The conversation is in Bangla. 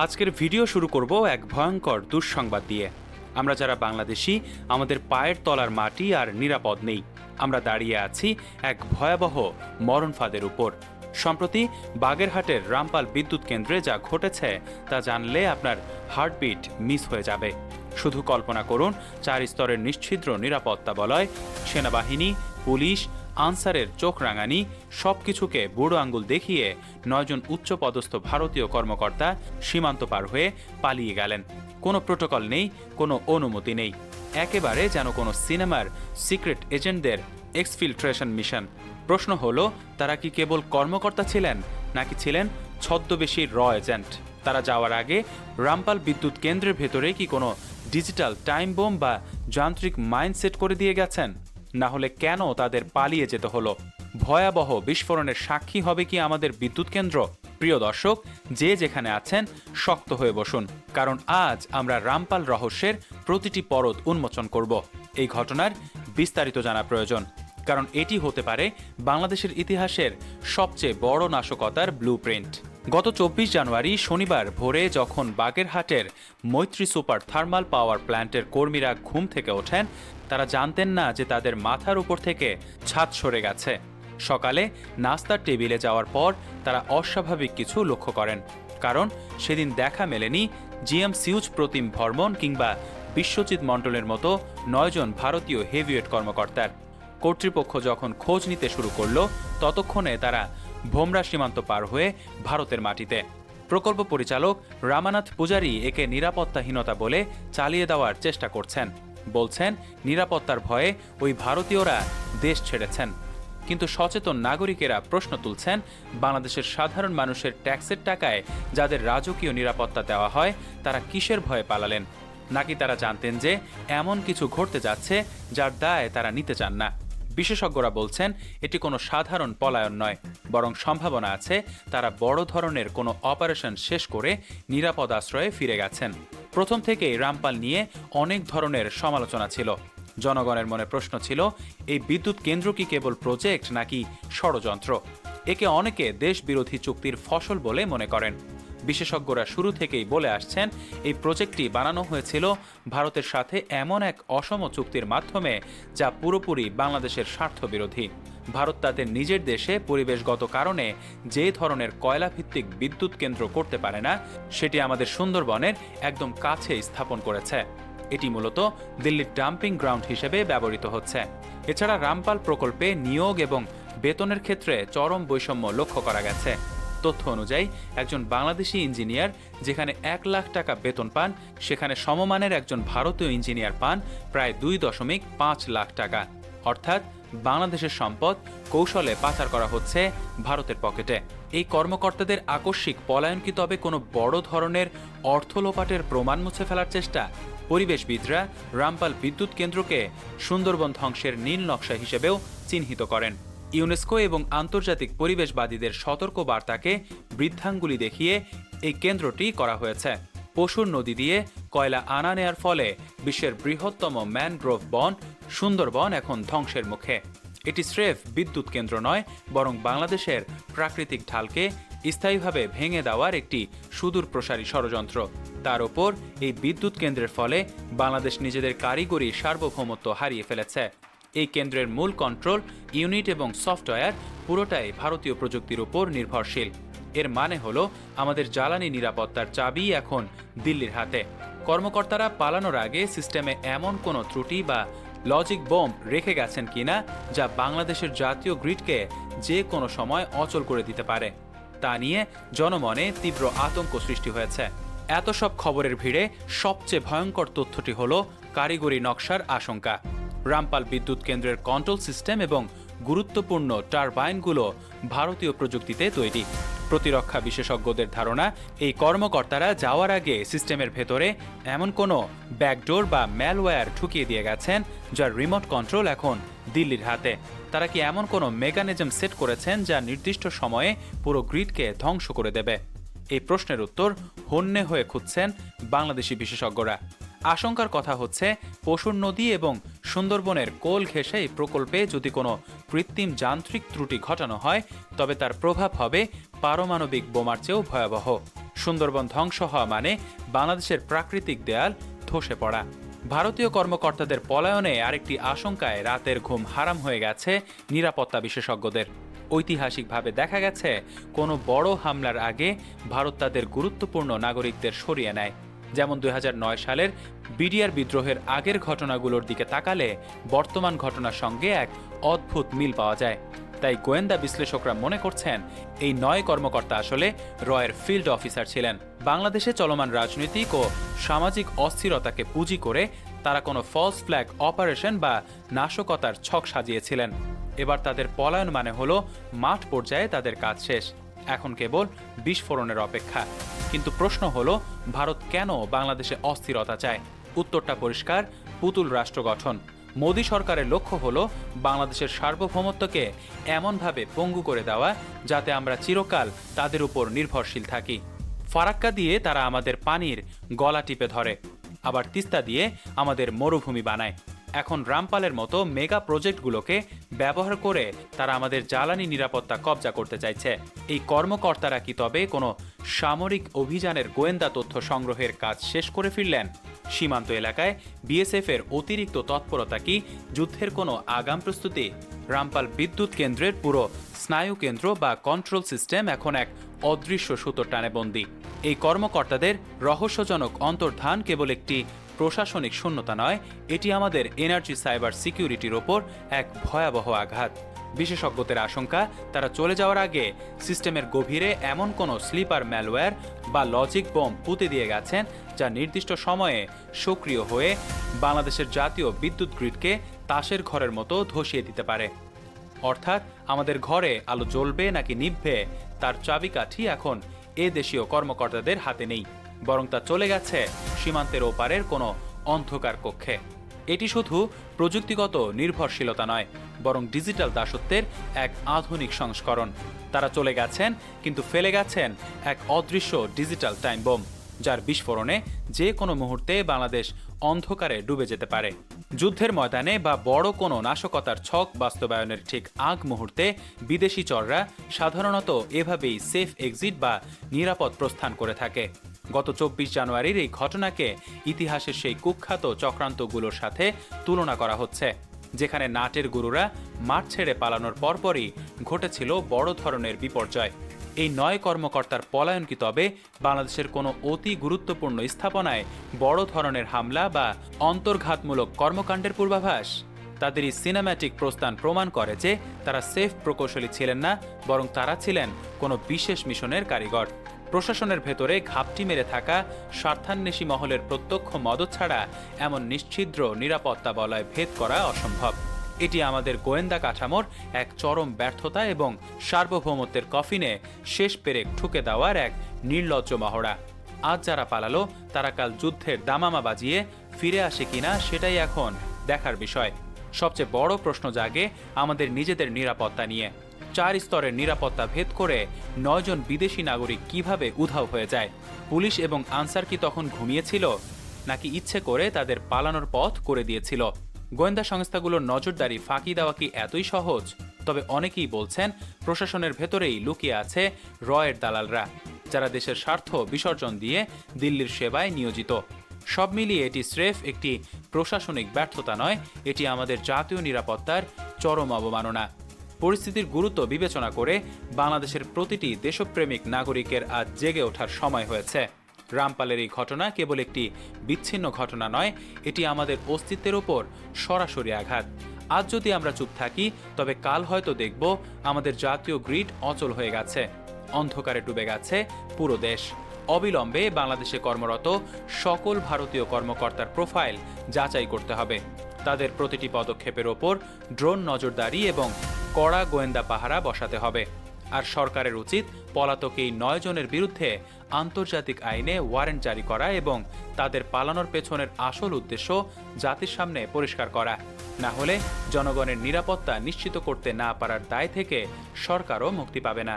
আজকের ভিডিও শুরু করব এক ভয়ঙ্কর দুঃসংবাদ দিয়ে। আমরা যারা বাংলাদেশি, আমাদের পায়ের তলার মাটি আর নিরাপদ নেই। আমরা দাঁড়িয়ে আছি এক ভয়াবহ মরণ ফাঁদের উপর। সম্প্রতি বাগেরহাটের রামপাল বিদ্যুৎ কেন্দ্রে যা ঘটেছে তা জানলে আপনার হার্টবিট মিস হয়ে যাবে। শুধু কল্পনা করুন, 4 স্তরের নিশ্ছিদ্র নিরাপত্তা বলয়, সেনাবাহিনী, পুলিশ, আনসারের চোখ রাঙানি সবকিছুকে বুড়ো আঙ্গুল দেখিয়ে 9 জন উচ্চপদস্থ ভারতীয় কর্মকর্তা সীমান্ত পার হয়ে পালিয়ে গেলেন। কোনো প্রোটোকল নেই, কোনো অনুমতি নেই। একেবারে যেন কোনো সিনেমার সিক্রেট এজেন্টদের এক্সফিল্ট্রেশন মিশন। প্রশ্ন হলো, তারা কি কেবল কর্মকর্তা ছিলেন, নাকি ছিলেন ছদ্মবেশী র এজেন্ট? তারা যাওয়ার আগে রামপাল বিদ্যুৎ কেন্দ্রের ভেতরে কি কোনো ডিজিটাল টাইম বোম বা যান্ত্রিক মাইন্ড সেট করে দিয়ে গেছেন? না হলে কেন তাদের পালিয়ে যেতে হলো? ভয়াবহ বিস্ফোরণের সাক্ষী হবে কি আমাদের বিদ্যুৎ কেন্দ্র? প্রিয় দর্শক, যে যেখানে আছেন শক্ত হয়ে বসুন, কারণ আজ আমরা রামপাল রহস্যের প্রতিটি পরত উন্মোচন করব। এই ঘটনার বিস্তারিত জানা প্রয়োজন, কারণ এটি হতে পারে বাংলাদেশের ইতিহাসের সবচেয়ে বড় নাশকতার ব্লুপ্রিন্ট। গত 24 জানুয়ারি শনিবার ভোরে যখন বাগেরহাটের মৈত্রী সুপার থার্মাল পাওয়ার প্ল্যান্টের কর্মীরা ঘুম থেকে ওঠেন, তারা জানতেন না যে তাদের মাথার উপর থেকে ছাদ সরে গেছে। সকালে নাস্তার টেবিলে যাওয়ার পর তারা অস্বাভাবিক কিছু লক্ষ্য করেন, কারণ সেদিন দেখা মেলেনি জিএম সিউজ প্রতিম ভর্মন কিংবা বিশ্বজিৎ মণ্ডলের মতো 9 জন ভারতীয় হেভিওয়েট কর্মকর্তার। কর্তৃপক্ষ যখন খোঁজ নিতে শুরু করল, ততক্ষণে তারা ভোমরা সীমান্ত পার হয়ে ভারতের মাটিতে। প্রকল্প পরিচালক রামানাথ পূজারী একে নিরাপত্তাহীনতা বলে চালিয়ে দেওয়ার চেষ্টা করছেন। বলছেন নিরাপত্তার ভয়ে ওই ভারতীয়রা দেশ ছেড়েছেন। কিন্তু সচেতন নাগরিকেরা প্রশ্ন তুলছেন, বাংলাদেশের সাধারণ মানুষের ট্যাক্সের টাকায় যাদের রাজকীয় নিরাপত্তা দেওয়া হয়, তারা কিসের ভয়ে পালালেন? নাকি তারা জানতেন যে এমন কিছু ঘটতে যাচ্ছে যার দায় তারা নিতে চান না? বিশেষজ্ঞরা বলছেন এটি কোনো সাধারণ পলায়ন নয়, বরং সম্ভাবনা আছে তারা বড় ধরনের কোনো অপারেশন শেষ করে নিরাপদ আশ্রয়ে ফিরে গেছেন। প্রথম থেকেই রামপাল নিয়ে অনেক ধরনের সমালোচনা ছিল। জনগণের মনে প্রশ্ন ছিল, এই বিদ্যুৎ কেন্দ্র কি কেবল প্রজেক্ট নাকি ষড়যন্ত্র? একে অনেকে দেশ বিরোধী চুক্তির ফসল বলে মনে করেন। বিশেষজ্ঞরা শুরু থেকেই বলে আসছেন, এই প্রজেক্টটি বানানো হয়েছিল ভারতের সাথে এমন এক অসম চুক্তির মাধ্যমে যা পুরোপুরি বাংলাদেশের স্বার্থ বিরোধী। ভারত তাদের নিজের দেশে পরিবেশগত কারণে যে ধরনের কয়লাভিত্তিক বিদ্যুৎ কেন্দ্র করতে পারে না, সেটি আমাদের সুন্দরবনের একদম কাছে স্থাপন করেছে। এটি মূলত দিল্লির ডাম্পিং গ্রাউন্ড হিসেবে ব্যবহৃত হচ্ছে। এছাড়া রামপাল প্রকল্পে নিয়োগ এবং বেতনের ক্ষেত্রে চরম বৈষম্য লক্ষ্য করা গেছে। তথ্য অনুযায়ী একজন বাংলাদেশি ইঞ্জিনিয়ার যেখানে 1 লাখ টাকা বেতন পান, সেখানে সমমানের একজন ভারতীয় ইঞ্জিনিয়ার পান প্রায় 2.5 লাখ টাকা। অর্থাৎ বাংলাদেশের সম্পদ কৌশলে পাচার করা হচ্ছে ভারতের পকেটে। এই কর্মকর্তাদের আকস্মিক পলায়ন কি তবে কোনো বড় ধরনের অর্থ লোপাটের প্রমাণ মুছে ফেলার চেষ্টা? পরিবেশবিদরা রামপাল বিদ্যুৎ কেন্দ্রকে সুন্দরবন ধ্বংসের নীল নকশা হিসেবেও চিহ্নিত করেন। ইউনেস্কো এবং আন্তর্জাতিক পরিবেশবাদীদের সতর্ক বার্তাকে বৃদ্ধাঙ্গুলি দেখিয়ে এই কেন্দ্রটি করা হয়েছে। পশুর নদী দিয়ে কয়লা আনা নেয়ার ফলে বিশ্বের বৃহত্তম ম্যানগ্রোভ বন সুন্দরবন এখন ধ্বংসের মুখে। এটি স্রেফ বিদ্যুৎ কেন্দ্র নয়, বরং বাংলাদেশের প্রাকৃতিক ঢালকে স্থায়ীভাবে ভেঙে দেওয়ার একটি সুদূর প্রসারী ষড়যন্ত্র। তার ওপর এই বিদ্যুৎ কেন্দ্রের ফলে বাংলাদেশ নিজেদের কারিগরি সার্বভৌমত্ব হারিয়ে ফেলেছে। এই কেন্দ্রের মূল কন্ট্রোল ইউনিট এবং সফটওয়্যার পুরোটাই ভারতীয় প্রযুক্তির উপর নির্ভরশীল। এর মানে হলো আমাদের জ্বালানি নিরাপত্তার চাবি এখন দিল্লির হাতে। কর্মকর্তারা পালানোর আগে সিস্টেমে এমন কোনো ত্রুটি বা লজিক বোম্ব রেখে গেছেন কিনা যা বাংলাদেশের জাতীয় গ্রিডকে যে কোনো সময় অচল করে দিতে পারে, তা নিয়ে জনমনে তীব্র আতঙ্ক সৃষ্টি হয়েছে। এত সব খবরের ভিড়ে সবচেয়ে ভয়ঙ্কর তথ্যটি হলো কারিগরি নকশার আশঙ্কা। রামপাল বিদ্যুৎ কেন্দ্রের কন্ট্রোল সিস্টেম এবং গুরুত্বপূর্ণ টারবাইনগুলো ভারতীয় প্রযুক্তিতে তৈরি। প্রতিরক্ষা বিশেষজ্ঞদের ধারণা, এই কর্মকর্তারা যাওয়ার আগে সিস্টেমের ভেতরে এমন কোনো ব্যাকডোর বা ম্যালওয়্যার ঢুকিয়ে দিয়ে গেছেন যার রিমোট কন্ট্রোল এখন দিল্লির হাতে। তারা কি এমন কোনো মেকানিজম সেট করেছেন যা নির্দিষ্ট সময়ে পুরো গ্রিডকে ধ্বংস করে দেবে? এই প্রশ্নের উত্তর হন্যে হয়ে খুঁজছেন বাংলাদেশি বিশেষজ্ঞরা। আশঙ্কার কথা হচ্ছে, পশুর নদী এবং সুন্দরবনের কোল ঘেঁষে এই প্রকল্পে যদি কোনো কৃত্রিম যান্ত্রিক ত্রুটি ঘটানো হয়, তবে তার প্রভাব হবে পারমাণবিক বোমার চেয়েও ভয়াবহ। সুন্দরবন ধ্বংস হওয়া মানে বাংলাদেশের প্রাকৃতিক দেয়াল ধসে পড়া। ভারতীয় কর্মকর্তাদের পলায়নে আরেকটি আশঙ্কায় রাতের ঘুম হারাম হয়ে গেছে নিরাপত্তা বিশেষজ্ঞদের। ঐতিহাসিকভাবে দেখা গেছে কোনো বড় হামলার আগে ভারত তাদের গুরুত্বপূর্ণ নাগরিকদের সরিয়ে নেয়। যেমন 2009 সালের বিডিআর বিদ্রোহের আগের ঘটনাগুলোর দিকে তাকালে বর্তমান ঘটনার সঙ্গে এক অদ্ভুত মিল পাওয়া যায়। তাই গোয়েন্দা বিশ্লেষকরা মনে করছেন এই 9 কর্মকর্তা আসলে রয়ের ফিল্ড অফিসার ছিলেন। বাংলাদেশে চলমান রাজনৈতিক ও সামাজিক অস্থিরতাকে পুঁজি করে তারা কোনো ফলস ফ্ল্যাগ অপারেশন বা নাশকতার ছক সাজিয়েছিলেন। এবার তাদের পলায়ন মানে হলো মাঠ পর্যায়ে তাদের কাজ শেষ, এখন কেবল বিস্ফোরণের অপেক্ষা। কিন্তু প্রশ্ন হলো, ভারত কেন বাংলাদেশে অস্থিরতা চায়? উত্তরটা পরিষ্কার, পুতুল রাষ্ট্র গঠন। মোদী সরকারের লক্ষ্য হলো বাংলাদেশের সার্বভৌমত্বকে এমনভাবে পঙ্গু করে দেওয়া যাতে আমরা চিরকাল তাদের উপর নির্ভরশীল থাকি। ফারাক্কা দিয়ে তারা আমাদের পানির গলা টিপে ধরে, আবার তিস্তা দিয়ে আমাদের মরুভূমি বানায়। এখন রামপালের মতো মেগা প্রজেক্টগুলোকে ব্যবহার করে তারা আমাদের জ্বালানি নিরাপত্তা কবজা করতে চাইছে। এই কর্মকর্তারা কি তবে কোনো সামরিক অভিযানের গোয়েন্দা তথ্য সংগ্রহের কাজ শেষ করে ফিরলেন? সীমান্ত এলাকায় বিএসএফ এর অতিরিক্ত তৎপরতা কি যুদ্ধের কোনো আগাম প্রস্তুতি? রামপাল বিদ্যুৎ কেন্দ্রের পুরো স্নায়ু কেন্দ্র বা কন্ট্রোল সিস্টেম এখন এক অদৃশ্য সুতোর টানে বন্দী। এই কর্মকর্তাদের রহস্যজনক অন্তর্ধান কেবল একটি প্রশাসনিক শূন্যতা নয়, এটি আমাদের এনার্জি সাইবার সিকিউরিটির ওপর এক ভয়াবহ আঘাত। বিশেষজ্ঞদের আশঙ্কা, তারা চলে যাওয়ার আগে সিস্টেমের গভীরে এমন কোনো স্লিপার ম্যালওয়্যার বা লজিক বোম পুঁতে দিয়ে গেছেন যা নির্দিষ্ট সময়ে সক্রিয় হয়ে বাংলাদেশের জাতীয় বিদ্যুৎ গ্রিডকে তাসের ঘরের মতো ধসিয়ে দিতে পারে। অর্থাৎ আমাদের ঘরে আলো জ্বলবে নাকি নিভবে তার চাবিকাঠি এখন এ দেশীয় কর্মকর্তাদের হাতে নেই, বরং তা চলে গেছে সীমান্তের ওপারের কোনো অন্ধকার কক্ষে। এটি শুধু প্রযুক্তিগত নির্ভরশীলতা নয়, বরং ডিজিটাল দাসত্বের এক আধুনিক সংস্করণ। তারা চলে গেছেন, কিন্তু ফেলে গেছেন এক অদৃশ্য ডিজিটাল টাইম বোম, যার বিস্ফোরণে যে কোনো মুহূর্তে বাংলাদেশ অন্ধকারে ডুবে যেতে পারে। যুদ্ধের ময়দানে বা বড় কোনো নাশকতার ছক বাস্তবায়নের ঠিক আগ মুহূর্তে বিদেশি চররা সাধারণত এভাবেই সেফ এক্সিট বা নিরাপদ প্রস্থান করে থাকে। গত 24 জানুয়ারির এই ঘটনাকে ইতিহাসের সেই কুখ্যাত চক্রান্তগুলোর সাথে তুলনা করা হচ্ছে, যেখানে নাটের গুরুরা মাঠ ছেড়ে পালানোর পরপরই ঘটেছিল বড় ধরনের বিপর্যয়। এই 9 কর্মকর্তার পলায়ন কি তবে বাংলাদেশের কোনো অতি গুরুত্বপূর্ণ স্থাপনায় বড় ধরনের হামলা বা অন্তর্ঘাতমূলক কর্মকাণ্ডের পূর্বাভাস? তাদের এই সিনেম্যাটিক প্রস্থান প্রমাণ করে যে তারা সেফ প্রকৌশলী ছিলেন না, বরং তারা ছিলেন কোনো বিশেষ মিশনের কারিগর। প্রশাসনের ভেতরে ঘাপটি মেরে থাকা স্বার্থান্বেষী মহলের প্রত্যক্ষ মদত ছাড়া এমন নিশ্ছিদ্র নিরাপত্তা বলয় ভেদ করা অসম্ভব। এটি আমাদের গোয়েন্দা কাঠামোর এক চরম ব্যর্থতা এবং সার্বভৌমত্বের কফিনে শেষ পেরেক ঠুকে দেওয়ার এক নির্লজ্জ মহড়া। আজ যারা পালালো তারা কাল যুদ্ধের দামামা বাজিয়ে ফিরে আসে কিনা সেটাই এখন দেখার বিষয়। সবচেয়ে বড় প্রশ্ন জাগে আমাদের নিজেদের নিরাপত্তা নিয়ে। 4 স্তরের নিরাপত্তা ভেদ করে 9 জন বিদেশি নাগরিক কিভাবে উধাও হয়ে যায়? পুলিশ এবং আনসার কি তখন ঘুমিয়েছিল, নাকি ইচ্ছে করে তাদের পালানোর পথ করে দিয়েছিল? গোয়েন্দা সংস্থাগুলোর নজরদারি ফাঁকি দেওয়া কি এতই সহজ? তবে অনেকেই বলছেন প্রশাসনের ভেতরেই লুকিয়ে আছে রয়ের দালালরা, যারা দেশের স্বার্থ বিসর্জন দিয়ে দিল্লির সেবায় নিয়োজিত। সব মিলিয়ে এটি স্রেফ একটি প্রশাসনিক ব্যর্থতা নয়, এটি আমাদের জাতীয় নিরাপত্তার চরম অবমাননা। পরিস্থিতির গুরুত্ব বিবেচনা করে বাংলাদেশের প্রতিটি দেশপ্রেমিক নাগরিকের আজ জেগে ওঠার সময় হয়েছে। রামপালের এই ঘটনা কেবল একটি বিচ্ছিন্ন ঘটনা নয়, এটি আমাদের অস্তিত্বের ওপর সরাসরি আঘাত। আজ যদি আমরা চুপ থাকি, তবে কাল হয়তো দেখব আমাদের জাতীয় গ্রিড অচল হয়ে গেছে, অন্ধকারে ডুবে গেছে পুরো দেশ। অবিলম্বে বাংলাদেশে কর্মরত সকল ভারতীয় কর্মকর্তার প্রোফাইল যাচাই করতে হবে। তাদের প্রতিটি পদক্ষেপের ওপর ড্রোন নজরদারি এবং কড়া গোয়েন্দা পাহারা বসাতে হবে। আর সরকারের উচিত পলাতক এই 9 জনের বিরুদ্ধে আন্তর্জাতিক আইনে ওয়ারেন্ট জারি করা এবং তাদের পালানোর পেছনের আসল উদ্দেশ্য জাতির সামনে পরিষ্কার করা। না হলে জনগণের নিরাপত্তা নিশ্চিত করতে না পারার দায় থেকে সরকারও মুক্তি পাবে না।